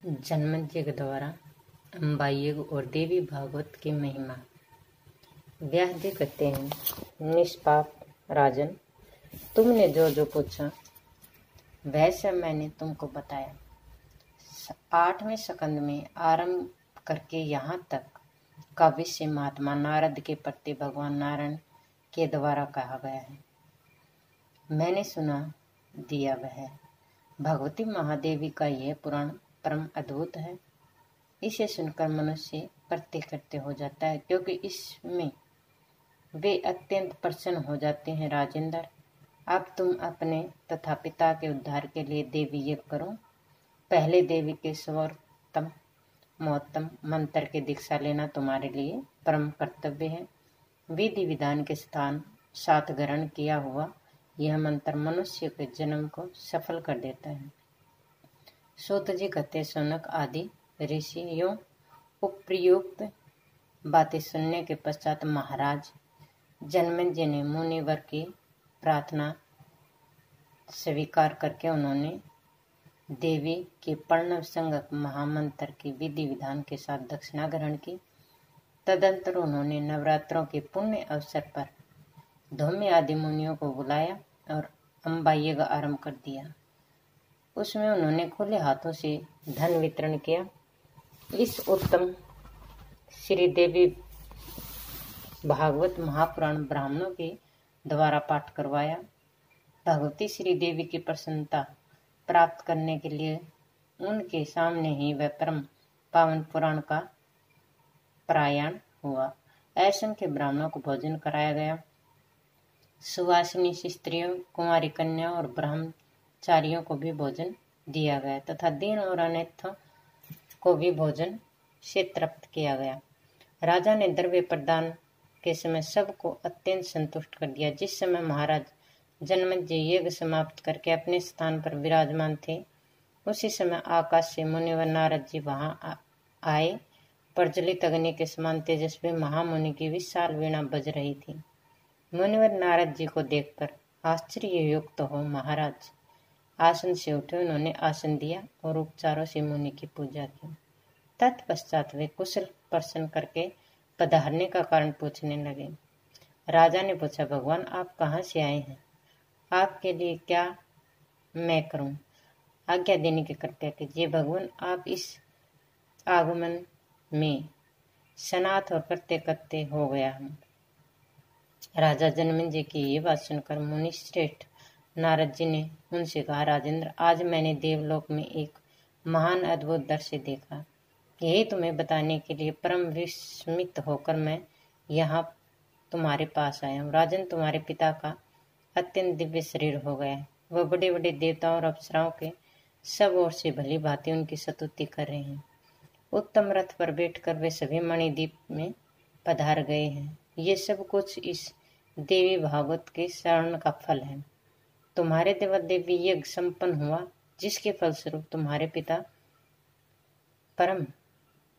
जन्मेजय के द्वारा अम्बायग और देवी भागवत की महिमा। व्यास जी कहते हैं, निष्पाप राजन, तुमने जो जो पूछा वह सब मैंने तुमको बताया। 8वें स्कंद में आरंभ करके यहाँ तक का विषय महात्मा नारद के प्रति भगवान नारायण के द्वारा कहा गया है। मैंने सुना दिया वह भगवती महादेवी का यह पुराण परम अद्भुत है। इसे सुनकर मनुष्य कृत्य हो जाता है, क्योंकि इसमें वे अत्यंत प्रसन्न हो जाते हैं। राजेंद्र, अब तुम अपने तथा पिता के उद्धार के लिए देवी यज्ञ करो। पहले देवी के सर्वोत्तम महोत्तम मंत्र की दीक्षा लेना तुम्हारे लिए परम कर्तव्य है। विधि विधान के स्थान साथ ग्रहण किया हुआ यह मंत्र मनुष्य के जन्म को सफल कर देता है। सूत जी कहते, सौनक आदि ऋषियों उपयुक्त बातें सुनने के पश्चात महाराज जन्मेजय ने मुनिवर की प्रार्थना स्वीकार करके उन्होंने देवी के प्रणव संगक महामंत्र की विधि विधान के साथ दक्षिणा ग्रहण की। तदंतर उन्होंने नवरात्रों के पुण्य अवसर पर धौम्य आदि मुनियों को बुलाया और अम्बा यज्ञ आरंभ कर दिया। उसमें उन्होंने खुले हाथों से धन वितरण किया। इस उत्तम श्री देवी भागवत महापुराण ब्राह्मणों के द्वारा पाठ करवाया। भगवती श्री देवी की प्रसन्नता प्राप्त करने के लिए उनके सामने ही वह परम पावन पुराण का पारायण हुआ। असंख्य ब्राह्मणों को भोजन कराया गया। सुवासिनी स्त्रियों, कुंवारी कन्या और ब्रह्मचारियों को भी भोजन दिया गया तथा दीन और अनाथों को भी भोजन से तृप्त किया गया। राजा ने द्रव्य प्रदान के समय सबको अत्यंत संतुष्ट कर दिया। जिस समय महाराज जन्मेजय यज्ञ समाप्त करके अपने स्थान पर विराजमान थे, उसी समय आकाश से मुनिवर नारद जी वहां आए। प्रज्वलित अग्नि के समान तेजस्वी महामुनि की विशाल वीणा बज रही थी। मुनिवर नारद जी को देखकर आश्चर्ययुक्त हो महाराज आसन से उठे। उन्होंने आसन दिया और उपचारों से मुनि की पूजा की। तत्पश्चात वे कुशल प्रश्न करके पधारने का कारण पूछने लगे। राजा ने पूछा, भगवान आप कहाँ से आए हैं? आपके लिए क्या मैं करूं? आज्ञा देने की कृपया कीजिए। भगवान, आप इस आगमन में सनाथ और करते करते हो गया हूँ। राजा जन्मेजय की ये बात सुनकर मुनि श्रेष्ठ नारद जी ने उनसे कहा, राजेंद्र, आज मैंने देवलोक में एक महान अद्भुत दृश्य देखा। यही तुम्हें बताने के लिए परम विस्मित होकर मैं यहाँ तुम्हारे पास आया हूँ। राजन, तुम्हारे पिता का अत्यंत दिव्य शरीर हो गया है। वह बड़े बड़े देवताओं और अप्सराओं के सब ओर से भली भांति उनकी स्तुति कर रहे हैं। उत्तम रथ पर बैठकर वे सभी मणिद्वीप में पधार गए हैं। ये सब कुछ इस देवी भागवत के शरण का फल है। तुम्हारे देवी यज्ञ संपन्न हुआ, जिसके फलस्वरूप तुम्हारे पिता परम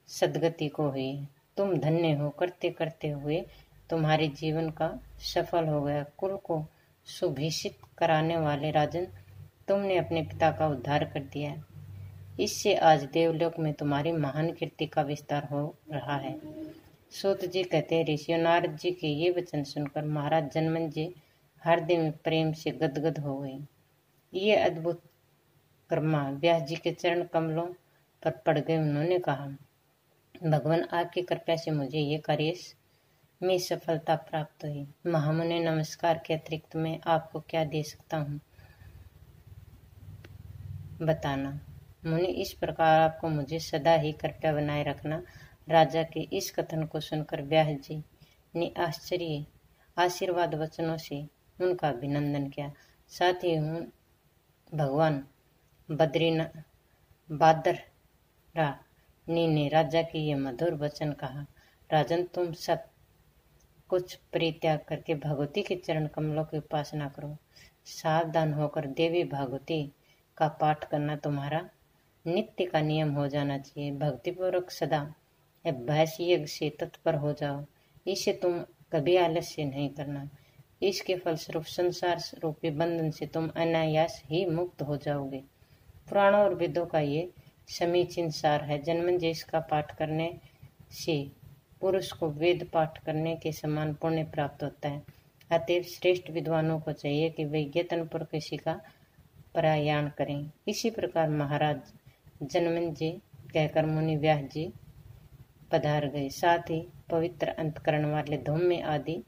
सदगति को हुई। तुम धन्य हो। करते करते हुए तुम्हारे जीवन का सफल हो गया। कुल को सुभिषित कराने वाले राजन, तुमने अपने पिता का उद्धार कर दिया। इससे आज देवलोक में तुम्हारी महान कीर्ति का विस्तार हो रहा है। सूत जी कहते हैं, ऋषियों, नारद जी के ये वचन सुनकर महाराज जन्मेजय हृदय में प्रेम से गदगद हो गई। ये अद्भुत कर्मा व्यास जी के चरण कमलों पर पड़ गए। उन्होंने कहा, भगवान, आपकी कृपा से मुझे ये कार्य में सफलता प्राप्त हुई। महामुनि, नमस्कार के अतिरिक्त मैं आपको क्या दे सकता हूँ, बताना। मुनि, इस प्रकार आपको मुझे सदा ही कृपया बनाए रखना। राजा के इस कथन को सुनकर व्यास जी ने आशीर्वाद वचनों से उनका अभिनंदन किया। साथ ही भगवान बादरा ने राजा की ये मधुर वचन कहा, राजन, तुम सब कुछ परित्याग करके भगवती के चरण कमलों की उपासना करो। सावधान होकर देवी भागवती का पाठ करना तुम्हारा नित्य का नियम हो जाना चाहिए। भक्तिपूर्वक सदा अभ्यास यज्ञ से तत्पर हो जाओ। इसे तुम कभी आलस्य नहीं करना। इसके फलस्वरूप संसार रूपी बंधन से तुम अनायास ही मुक्त हो जाओगे। पुराणों और वेदों का ये समीचीन सार है। जन्मेजय इसका पाठ करने से पुरुष को वेद पाठ करने के समान पुण्य प्राप्त होता है। अतएव श्रेष्ठ विद्वानों को चाहिए कि वे यत्नपूर्वक इसी का पारायण करें। इसी प्रकार महाराज जन्मेजय कहकर मुनि व्यास जी पधार गए। साथ ही पवित्र अंतकरण वाले धौम्य आदि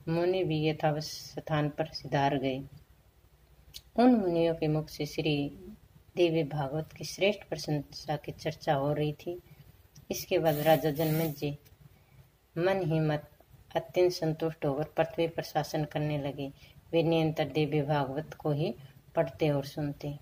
मुनि भी यथावत स्थान पर सिधार गए। उन मुनियों के मुख से श्री देवी भागवत की श्रेष्ठ प्रशंसा की चर्चा हो रही थी। इसके बाद राजा जन्मेजय मन ही मत अत्यंत संतुष्ट होकर पृथ्वी पर शासन करने लगे। वे निरंतर देवी भागवत को ही पढ़ते और सुनते।